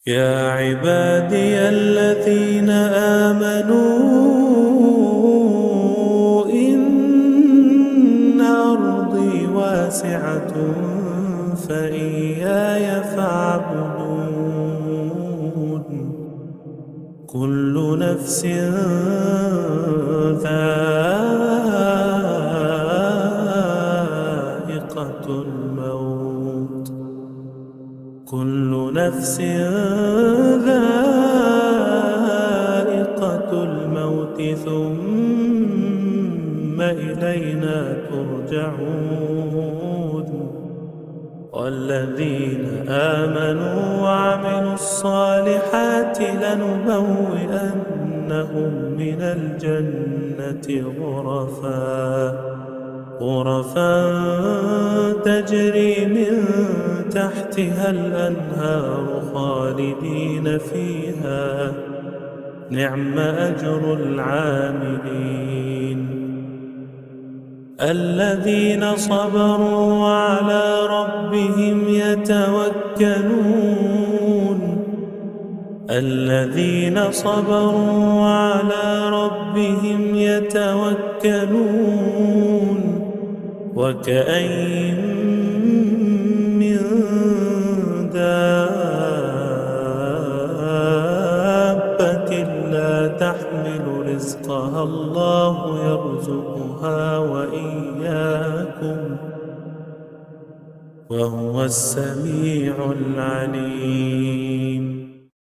يا عبادي الذين آمنوا إن أرضي واسعة فإياي فاعبدون كل نفس ذائقة الموت كل نفس ذائقة الموت ثم إلينا ترجعون والذين آمنوا وعملوا الصالحات لنبوئنهم من الجنة غرفا تجري من تحتها الأنهار خالدين فيها نعم أجر العاملين الذين صبروا وعلى ربهم يتوكلون الذين صبروا وعلى ربهم يتوكلون وكأين من دابة لا تحمل رزقها الله يرزقها وإياكم وهو السميع العليم